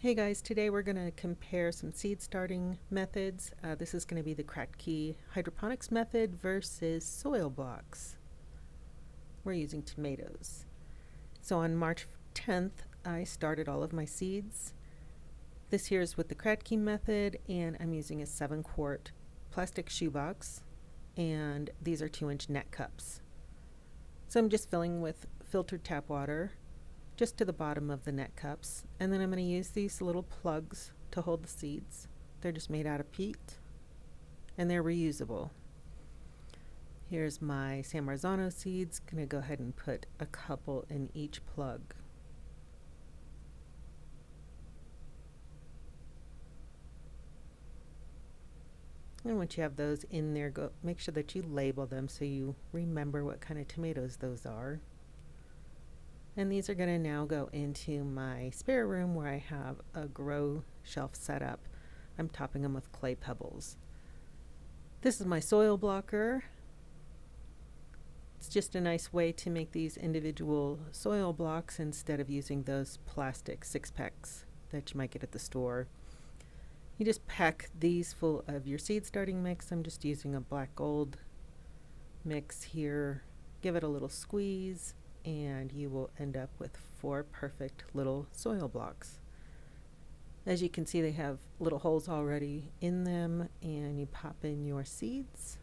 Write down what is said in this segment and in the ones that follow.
Hey guys, today we're going to compare some seed starting methods. This is going to be the Kratky hydroponics method versus soil blocks. We're using tomatoes. So on March 10th, I started all of my seeds. This here is with the Kratky method, and I'm using a 7-quart plastic shoebox, and these are 2-inch net cups. So I'm just filling with filtered tap water just to the bottom of the net cups, and then I'm going to use these little plugs to hold the seeds. They're just made out of peat and they're reusable. Here's my San Marzano seeds. Going to go ahead and put a couple in each plug. And once you have those in there, make sure that you label them so you remember what kind of tomatoes those are. And these are going to now go into my spare room where I have a grow shelf set up. I'm topping them with clay pebbles. This is my soil blocker. It's just a nice way to make these individual soil blocks instead of using those plastic 6-packs that you might get at the store. You just pack these full of your seed starting mix. I'm just using a black gold mix here. Give it a little squeeze, and you will end up with 4 perfect little soil blocks. As you can see, they have little holes already in them, and you pop in your seeds.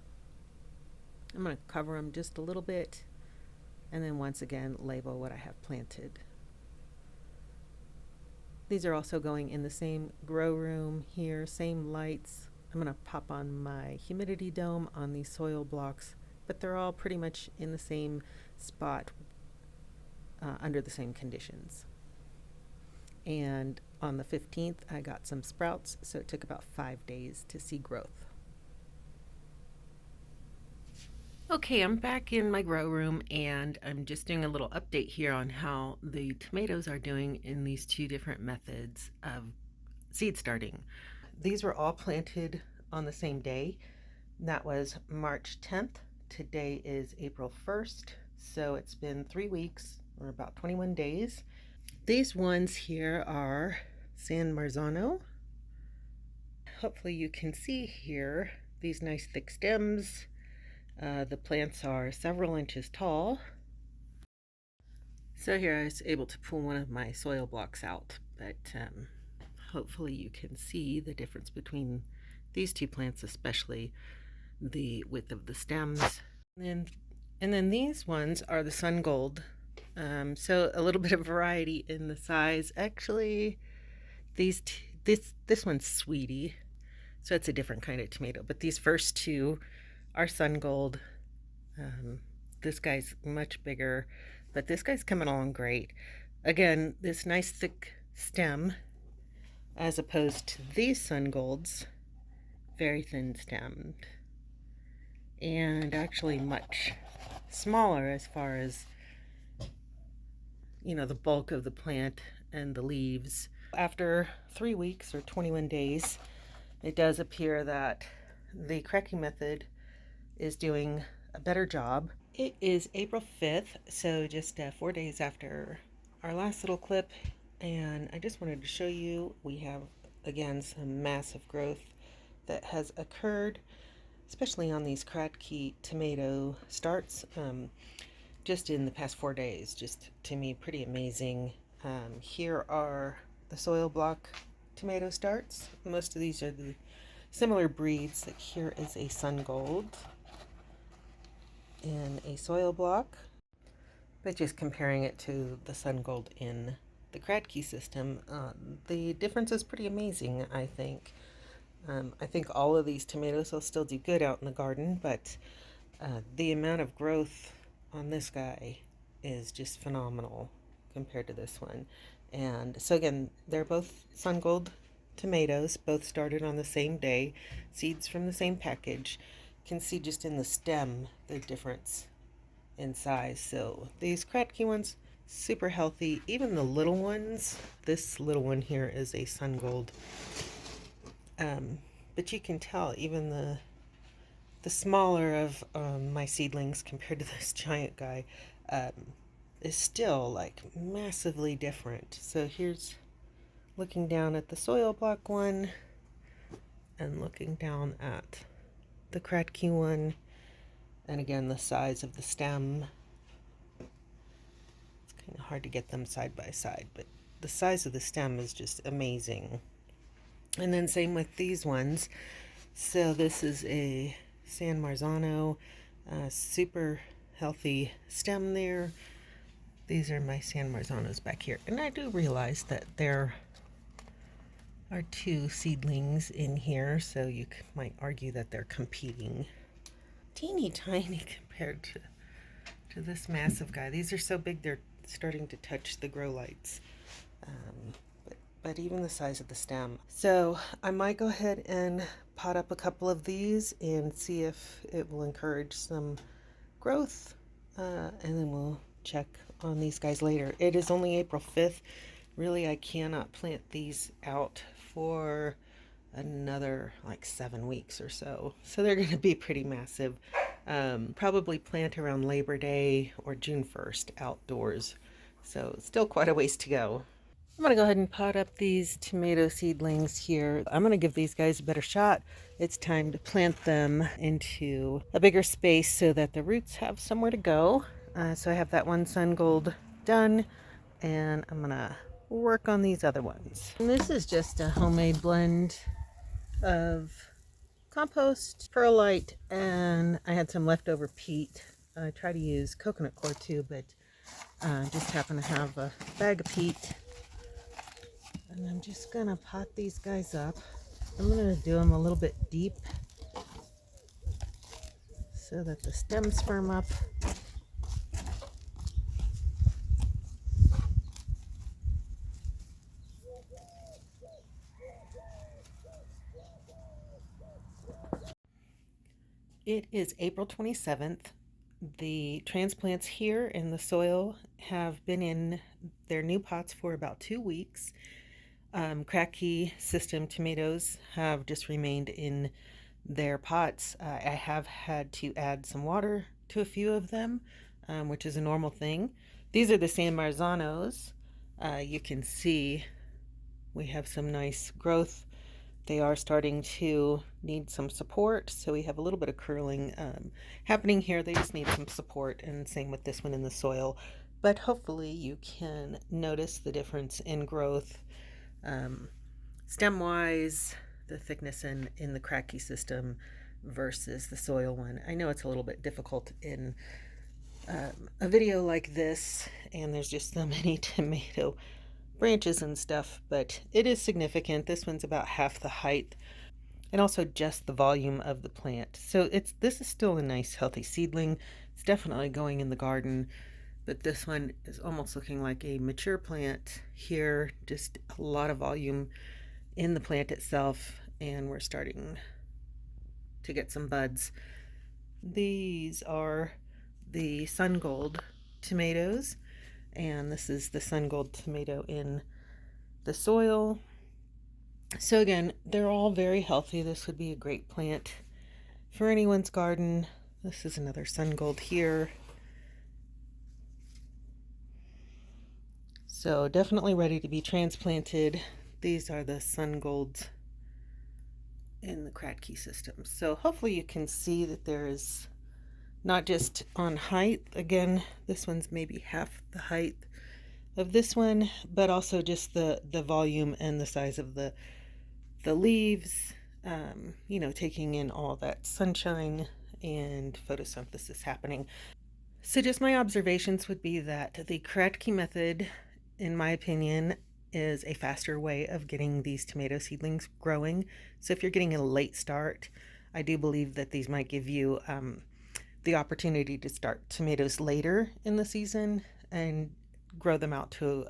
I'm going to cover them just a little bit, and then once again label what I have planted. These are also going in the same grow room here, same lights. I'm going to pop on my humidity dome on these soil blocks, but they're all pretty much in the same spot under the same conditions. And on the 15th, I got some sprouts, so it took about 5 days to see growth. Okay, I'm back in my grow room, and I'm just doing a little update here on how the tomatoes are doing in these 2 different methods of seed starting. These were all planted on the same day. That was March 10th. Today is April 1st, so it's been 3 weeks, or about 21 days. These ones here are San Marzano. Hopefully you can see here these nice thick stems. The plants are several inches tall. So here I was able to pull one of my soil blocks out, but hopefully you can see the difference between these 2 plants, especially the width of the stems. And then these ones are the sun gold. So a little bit of variety in the size. Actually, this one's sweetie, so it's a different kind of tomato. But these first 2 are sun gold. This guy's much bigger, but this guy's coming along great. Again, this nice thick stem, as opposed to these sun golds, very thin stemmed, and actually much smaller as far as, you know, the bulk of the plant and the leaves. After 3 weeks or 21 days, it does appear that the Kratky method is doing a better job. It is April 5th, so just 4 days after our last little clip, and I just wanted to show you we have again some massive growth that has occurred, especially on these Kratky tomato starts, just in the past 4 days. Just to me pretty amazing. Here are the soil block tomato starts. Most of these are the similar breeds. Like here is a sun gold in a soil block, but just comparing it to the sun gold in the Kratky system, the difference is pretty amazing, I think. I think all of these tomatoes will still do good out in the garden, but the amount of growth on this guy is just phenomenal compared to this one. And so again, they're both sun gold tomatoes, both started on the same day, seeds from the same package. Can see just in the stem the difference in size. So these Kratky ones, super healthy. Even the little ones, this little one here is a sun gold, but you can tell even the smaller of my seedlings compared to this giant guy is still like massively different. So here's looking down at the soil block one and looking down at the Kratky one, and again the size of the stem. It's kind of hard to get them side by side, but the size of the stem is just amazing. And then same with these ones. So this is a San Marzano, super healthy stem there. These are my San Marzanos back here. And I do realize that there are two seedlings in here, so you might argue that they're competing. Teeny tiny compared to this massive guy. These are so big they're starting to touch the grow lights. But even the size of the stem. So I might go ahead and pot up a couple of these and see if it will encourage some growth. And then we'll check on these guys later. It is only April 5th. Really, I cannot plant these out for another like 7 weeks or so. So they're going to be pretty massive. Probably plant around Labor Day or June 1st outdoors. So still quite a ways to go. I'm going to go ahead and pot up these tomato seedlings here. I'm going to give these guys a better shot. It's time to plant them into a bigger space so that the roots have somewhere to go. So I have that one sun gold done, and I'm going to work on these other ones. And this is just a homemade blend of compost, perlite, and I had some leftover peat. I try to use coconut coir too, but just happen to have a bag of peat. And I'm just gonna pot these guys up. I'm gonna do them a little bit deep so that the stems firm up. It is April 27th. The transplants here in the soil have been in their new pots for about 2 weeks. Kratky system tomatoes have just remained in their pots. I have had to add some water to a few of them, which is a normal thing. These are the San Marzanos. You can see we have some nice growth. They are starting to need some support, so we have a little bit of curling happening here. They just need some support, and same with this one in the soil. But hopefully you can notice the difference in growth stem-wise, the thickness in the Kratky system versus the soil one. I know it's a little bit difficult in a video like this, and there's just so many tomato branches and stuff, but it is significant. This one's about half the height, and also just the volume of the plant. So this is still a nice healthy seedling. It's definitely going in the garden, but this one is almost looking like a mature plant here. Just a lot of volume in the plant itself, and we're starting to get some buds. These are the sun gold tomatoes, and this is the sun gold tomato in the soil. So again, they're all very healthy. This would be a great plant for anyone's garden. This is another sun gold here. So definitely ready to be transplanted. These are the sun golds in the Kratky system. So hopefully you can see that there is not just on height. Again, this one's maybe half the height of this one, but also just the volume and the size of the leaves, you know, taking in all that sunshine and photosynthesis happening. So just my observations would be that the Kratky method, in my opinion, is a faster way of getting these tomato seedlings growing. So if you're getting a late start, I do believe that these might give you the opportunity to start tomatoes later in the season and grow them out to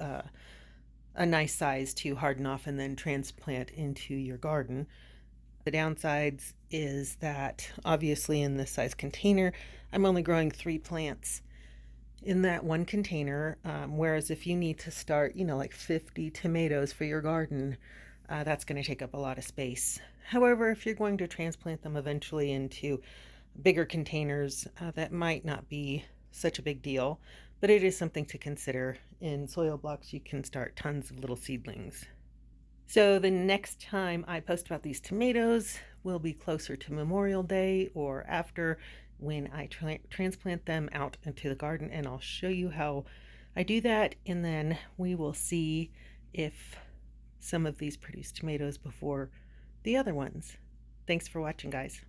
a nice size to harden off and then transplant into your garden. The downsides is that obviously in this size container, I'm only growing 3 plants in that one container, whereas if you need to start, you know, like 50 tomatoes for your garden, that's going to take up a lot of space. However, if you're going to transplant them eventually into bigger containers, that might not be such a big deal, but it is something to consider. In soil blocks, you can start tons of little seedlings. So the next time I post about these tomatoes will be closer to Memorial Day or after, when I transplant them out into the garden, and I'll show you how I do that, and then we will see if some of these produce tomatoes before the other ones. Thanks for watching, guys.